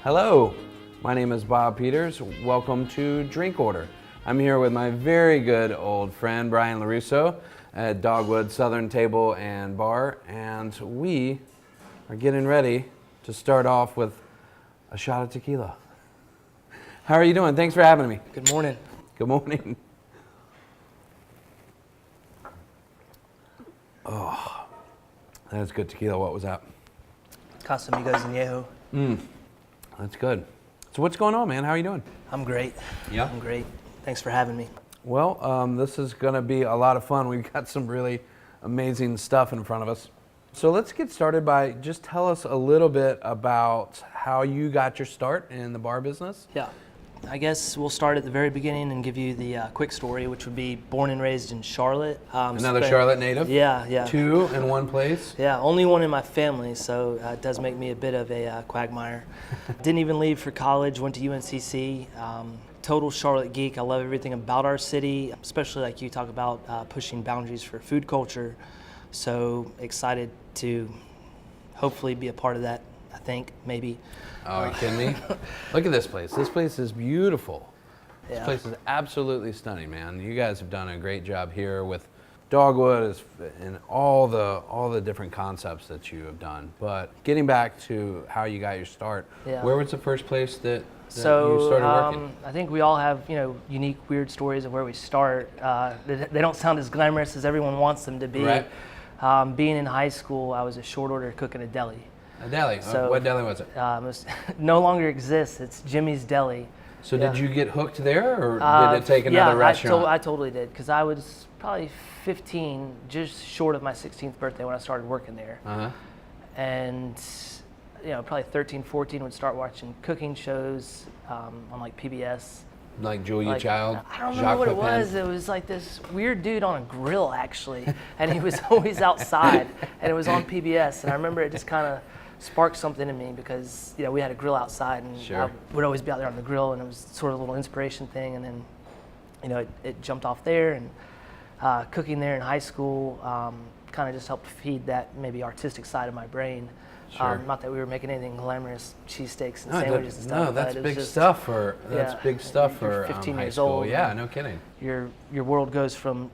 Hello, my name is Bob Peters. Welcome to Drink Order. I'm here with my very good old friend Brian Lorusso at Dogwood Southern Table and Bar, and we are getting ready to start off with a shot of tequila. How are you doing? Thanks for having me. Good morning. Good morning. Oh, that's good tequila. What was that? Casamigos Añejo. That's good. So what's going on, man? How are you doing? I'm great. Yeah? I'm great. Thanks for having me. Well, this is going to be a lot of fun. We've got some really amazing stuff in front of us. So let's get started by just tell us a little bit about how you got your start in the bar business. Yeah. I guess we'll start at the very beginning and give you the quick story, which would be born and raised in Charlotte. Another Charlotte native? Yeah. 2 in one place? Yeah, only one in my family, so it does make me a bit of a quagmire. Didn't even leave for college, went to UNCC. Total Charlotte geek. I love everything about our city, especially like you talk about pushing boundaries for food culture. So excited to hopefully be a part of that, I think, maybe. Oh, are you kidding me? Look at this place. This place is beautiful. Yeah. This place is absolutely stunning, man. You guys have done a great job here with Dogwood and all the different concepts that you have done. But getting back to how you got your start, where was the first place that you started working? I think we all have, unique, weird stories of where we start. They don't sound as glamorous as everyone wants them to be. Right. Being in high school, I was a short order cook in a deli. A deli? So, what deli was it? No longer exists. It's Jimmy's Deli. So did you get hooked there, or did it take another restaurant? I totally did, because I was probably 15, just short of my 16th birthday when I started working there. Uh-huh. And, probably 13, 14 would start watching cooking shows on like PBS. Like Julia Child? I don't remember what it was. It was like this weird dude on a grill, actually, and he was always outside, and it was on PBS, and I remember it just kind of sparked something in me because, we had a grill outside, and I would always be out there on the grill, and it was sort of a little inspiration thing, and then, it jumped off there, and cooking there in high school kind of just helped feed that maybe artistic side of my brain. Sure. Not that we were making anything glamorous, cheesesteaks and sandwiches and stuff. No, that's big stuff for 15 high years school. old. Yeah, no kidding. Your world goes from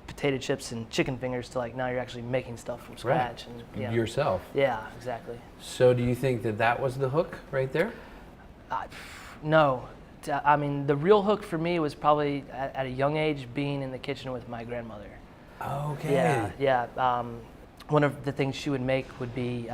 potato chips and chicken fingers to like now you're actually making stuff from scratch and yourself. Yeah, exactly. So do you think that was the hook right there? No, I mean the real hook for me was probably at a young age being in the kitchen with my grandmother. Okay. Yeah. One of the things she would make would be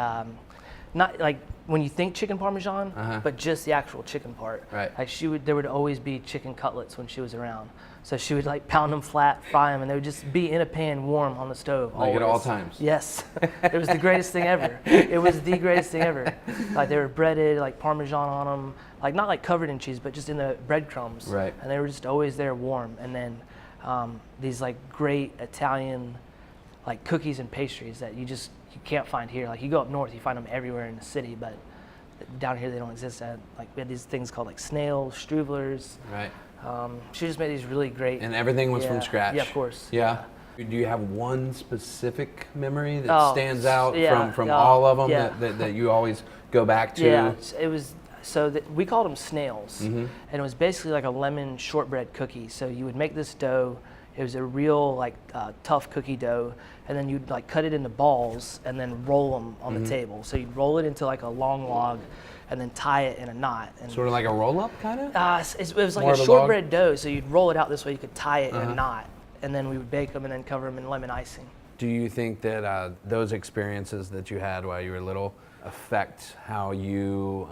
not like when you think chicken parmesan, but just the actual chicken part. Right. Like there would always be chicken cutlets when she was around. So she would like pound them flat, fry them, and they would just be in a pan warm on the stove. Like always. at all times. Yes. It was the greatest thing ever. It was the greatest thing ever. Like they were breaded, like parmesan on them, like not like covered in cheese, but just in the breadcrumbs. Right. And they were just always there warm. And then these like great Italian like cookies and pastries that you can't find here. Like you go up north, you find them everywhere in the city, but down here they don't exist. Like we had these things called like snails, strudlers. Right. She just made these really great. And everything was from scratch. Yeah, of course. Yeah. Do you have one specific memory that stands out from yeah, all of them that you always go back to? Yeah, it was. So we called them snails, and it was basically like a lemon shortbread cookie. So you would make this dough. It was a real like tough cookie dough, and then you'd like cut it into balls and then roll them on the table. So you'd roll it into like a long log, and then tie it in a knot. And sort of like a roll-up, kind of. It was like a shortbread dough. So you'd roll it out this way. You could tie it in a knot, and then we would bake them and then cover them in lemon icing. Do you think that those experiences that you had while you were little affect how you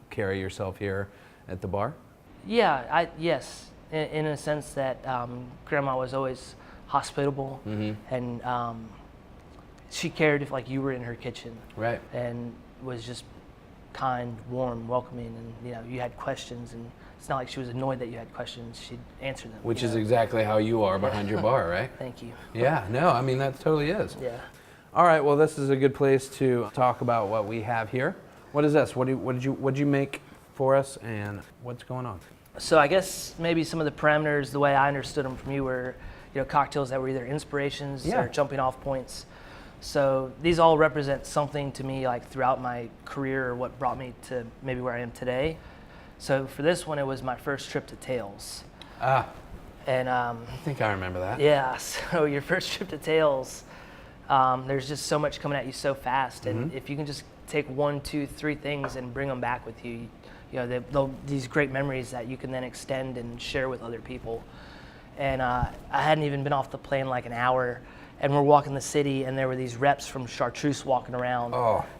carry yourself here at the bar? Yeah, yes. In a sense that Grandma was always hospitable, and she cared if like you were in her kitchen. Right. And was just kind, warm, welcoming, and you know, you had questions, and it's not like she was annoyed that you had questions. She'd answer them. Which is exactly how you are behind your bar, right? Thank you. Yeah, no, I mean, that totally is. Yeah. All right, well, this is a good place to talk about what we have here. What is this? What did you make for us, and what's going on? So I guess maybe some of the parameters, the way I understood them from you, were, you know, cocktails that were either inspirations or jumping off points. So these all represent something to me, like throughout my career, or what brought me to maybe where I am today. So for this one, it was my first trip to Tales. And I think I remember that. yeah, so your first trip to Tales, there's just so much coming at you so fast, and if you can just take 1, 2, 3 things and bring them back with you, you know, these great memories that you can then extend and share with other people. And I hadn't even been off the plane like an hour, and we're walking the city, and there were these reps from Chartreuse walking around,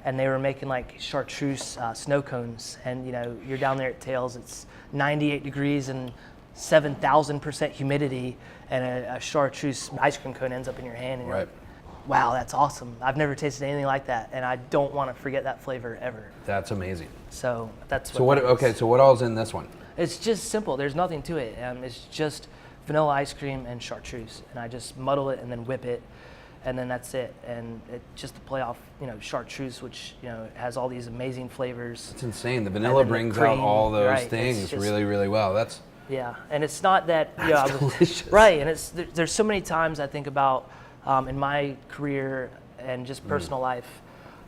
and they were making like Chartreuse snow cones. And you know, you're down there at Tales, it's 98 degrees and 7,000% humidity, and a Chartreuse ice cream cone ends up in your hand, and you're like, wow, that's awesome. I've never tasted anything like that, and I don't want to forget that flavor ever. That's amazing. So that's So what all's in this one? It's just simple. There's nothing to it. It's just vanilla ice cream and Chartreuse, and I just muddle it and then whip it, and then that's it. And it just to play off, you know, Chartreuse, which, you know, has all these amazing flavors. It's insane. The vanilla brings out all those things just, really, really well. That's and it's not that delicious. Right, and it's there's so many times I think about in my career and just personal life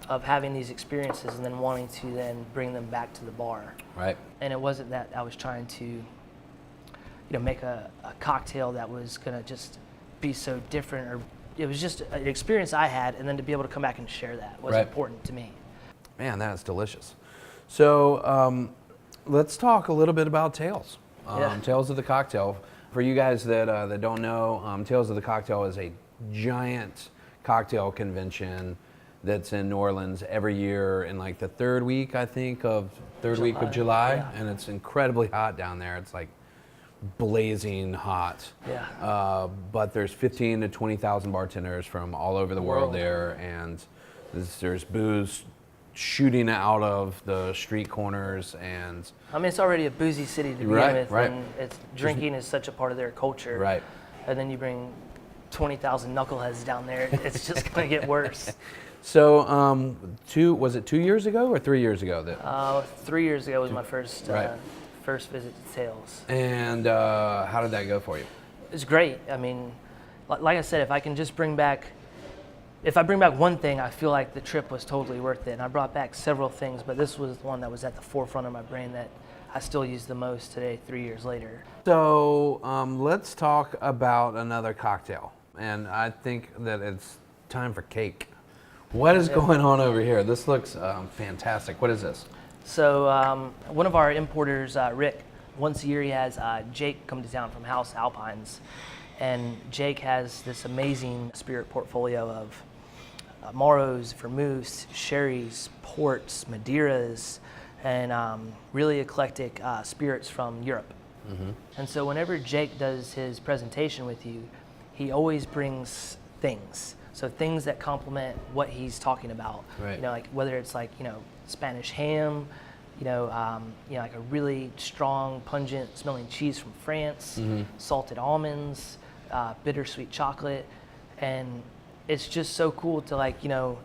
of having these experiences and then wanting to then bring them back to the bar. Right. And it wasn't that I was trying to, you know, make a cocktail that was gonna just be so different, or it was just an experience I had, and then to be able to come back and share that was important to me. Man, that's delicious. So let's talk a little bit about Tales. Tales of the Cocktail. For you guys that don't know, Tales of the Cocktail is a giant cocktail convention that's in New Orleans every year in like the third week of July, and it's incredibly hot down there. It's like blazing hot. Yeah. But there's 15 to 20,000 bartenders from all over the world there, and there's booze shooting out of the street corners, and I mean, it's already a boozy city to begin with, and drinking is such a part of their culture. Right. And then you bring 20,000 knuckleheads down there, it's just going to get worse. So, was it 2 years ago or 3 years ago that? 3 years ago was my first first visit to Tales. And how did that go for you? It's great. I mean, like I said, if I bring back one thing, I feel like the trip was totally worth it. And I brought back several things, but this was the one that was at the forefront of my brain that I still use the most today, 3 years later. So let's talk about another cocktail. And I think that it's time for cake. What is going on over here? This looks fantastic. What is this? So one of our importers, Rick, once a year he has Jake come to town from House Alpines. And Jake has this amazing spirit portfolio of Moros, vermouths, sherries, ports, Madeiras, and really eclectic spirits from Europe. And so whenever Jake does his presentation with you, he always brings things. So things that complement what he's talking about. Right. You know, like whether it's like, you know, Spanish ham, like a really strong, pungent smelling cheese from France, salted almonds, bittersweet chocolate, and it's just so cool to, like, you know,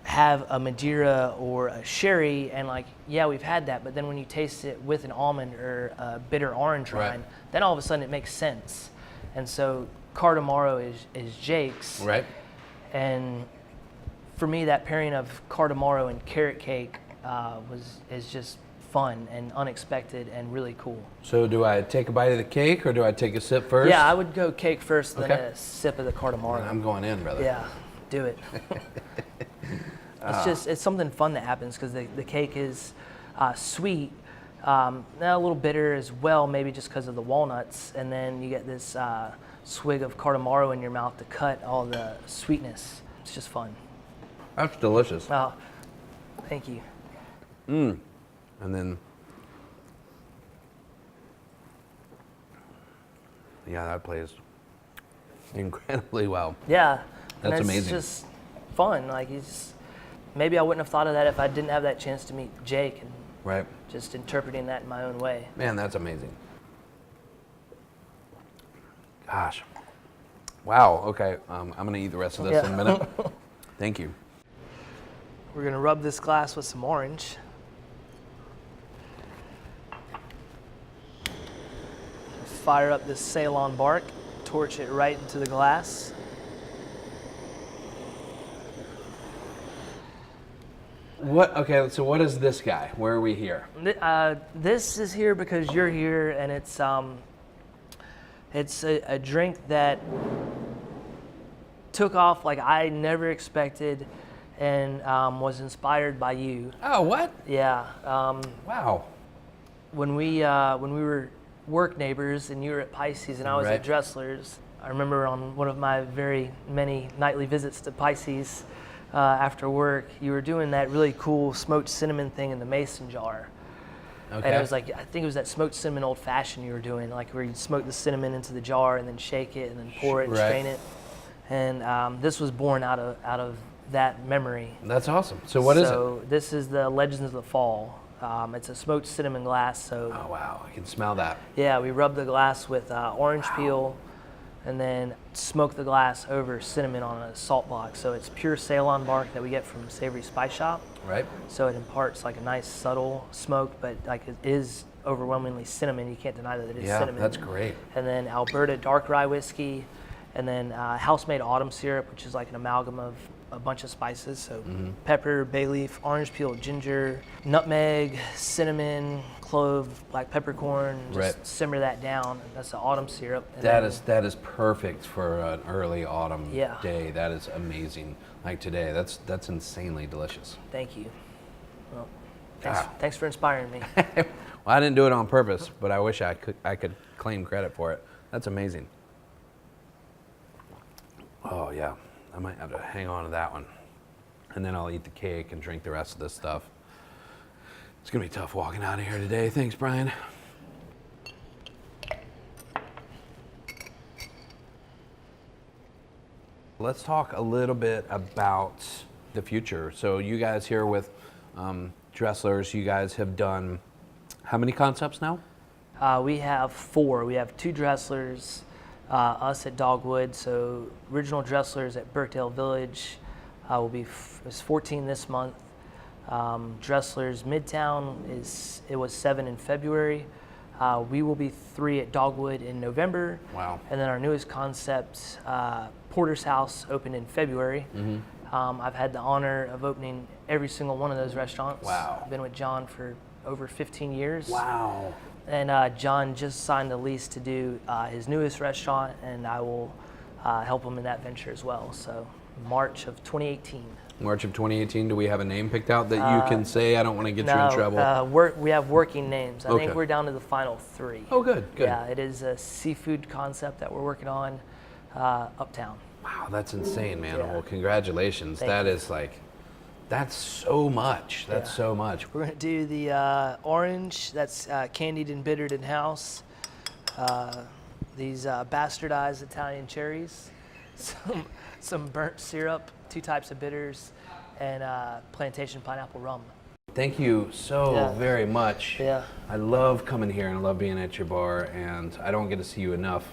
have a Madeira or a sherry, and like, yeah, we've had that, but then when you taste it with an almond or a bitter orange rind, then all of a sudden it makes sense. And so Cardamaro is Jake's, right? And for me, that pairing of Cardamaro and carrot cake is just fun and unexpected and really cool. So do I take a bite of the cake or do I take a sip first? Yeah, I would go cake first, then a sip of the Cardamaro. I'm going in, brother. Yeah, do it. It's something fun that happens because the cake is sweet, a little bitter as well, maybe just because of the walnuts, and then you get this swig of Cardamaro in your mouth to cut all the sweetness. It's just fun. That's delicious. Oh, thank you. And then, yeah, that plays incredibly well. Yeah. That's and it's amazing. Just fun. Like maybe I wouldn't have thought of that if I didn't have that chance to meet Jake and Right. just interpreting that in my own way. Man, that's amazing. Gosh. Wow. Okay. I'm gonna eat the rest of this in a minute. Thank you. We're gonna rub this glass with some orange. Fire up this Ceylon bark, torch it right into the glass. What? Okay. So what is this guy? Where are we here? This is here because you're here, and it's a drink that took off like I never expected, and was inspired by you. Oh, what? Yeah. Wow. When we were work neighbors, and you were at Pisces, and I was Right. at Dressler's. I remember on one of my very many nightly visits to Pisces after work, you were doing that really cool smoked cinnamon thing in the mason jar. Okay. And it was like, I think it was that smoked cinnamon old fashioned you were doing, like where you'd smoke the cinnamon into the jar and then shake it and then pour it and Right. strain it. And this was born out of that memory. That's awesome. So what is it? So this is the Legends of the Fall. It's a smoked cinnamon glass. So Oh wow, I can smell that. yeah, we rub the glass with orange peel and then smoke the glass over cinnamon on a salt block. So it's pure Ceylon bark that we get from Savory Spice Shop. Right. So it imparts like a nice subtle smoke, but like it is overwhelmingly cinnamon. You can't deny that it is Yeah, cinnamon. that's great. And then Alberta dark rye whiskey, and then house-made autumn syrup, which is like an amalgam of a bunch of spices. So pepper, bay leaf, orange peel, ginger, nutmeg, cinnamon, clove, black peppercorn. Just Right. simmer that down. That's the autumn syrup. And That then- is perfect for an early autumn Yeah. day. That is amazing. Like today, that's insanely delicious. Thank you. Well, Ah. thanks for inspiring me. Well, I didn't do it on purpose, but I wish I could claim credit for it. That's amazing. Oh yeah, I might have to hang on to that one, and then I'll eat the cake and drink the rest of this stuff. It's gonna be tough walking out of here today. Thanks, Brian. Let's talk a little bit about the future. So you guys here with Dressler's, you guys have done how many concepts now? We have 4. We have 2 Dresslers, us at Dogwood. So original Dresslers at Birkdale Village will be is 14 this month. Dresslers Midtown it was 7 in February. We will be 3 at Dogwood in November. Wow. And then our newest concept, Porter's House, opened in February. I've had the honor of opening every single one of those restaurants. Wow. I've been with John for over 15 years. Wow. And John just signed a lease to do his newest restaurant, and I will help him in that venture as well. So March of 2018. March of 2018, do we have a name picked out that you can say? I don't want to get you in trouble. We have working names. I Okay. think we're down to the final 3. Oh, good, good. Yeah, it is a seafood concept that we're working on uptown. Wow, that's insane, man. Yeah. Well, congratulations. Thank That you. is like, that's so much. That's Yeah. so much. We're going to do the orange that's candied and bittered in house. These bastardized Italian cherries, some burnt syrup, 2 types of bitters, and plantation pineapple rum. Thank you so Yeah. very much. Yeah. I love coming here and I love being at your bar, and I don't get to see you enough.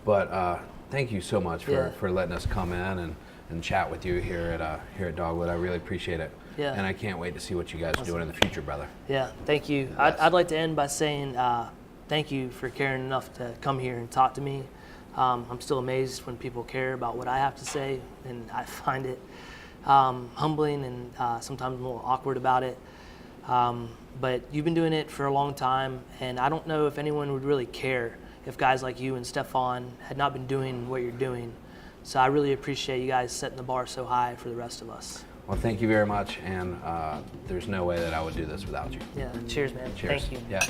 But thank you so much Yeah. for letting us come in and chat with you here at Dogwood. I really appreciate it. Yeah. And I can't wait to see what you guys are doing in the future, brother. Yeah, thank you. Yes. I'd like to end by saying thank you for caring enough to come here and talk to me. I'm still amazed when people care about what I have to say, and I find it humbling and sometimes a little awkward about it. But you've been doing it for a long time, and I don't know if anyone would really care if guys like you and Stefan had not been doing what you're doing. So I really appreciate you guys setting the bar so high for the rest of us. Well, thank you very much, and there's no way that I would do this without you. Yeah, cheers, man. Cheers. Thank you. Yeah.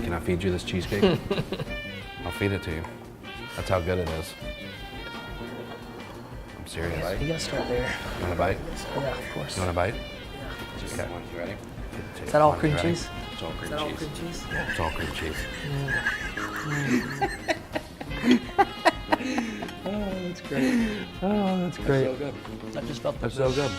Can I feed you this cheesecake? I'll feed it to you. That's how good it is. I'm serious. You gotta start there. You want a bite? Yeah, of course. You want a bite? Just that one. You ready? Is that all cream cheese? It's all cream Is that all cheese. cream cheese? Yeah, it's all cream cheese. Oh, that's great. Oh, that's So great. good. I just felt That's so good.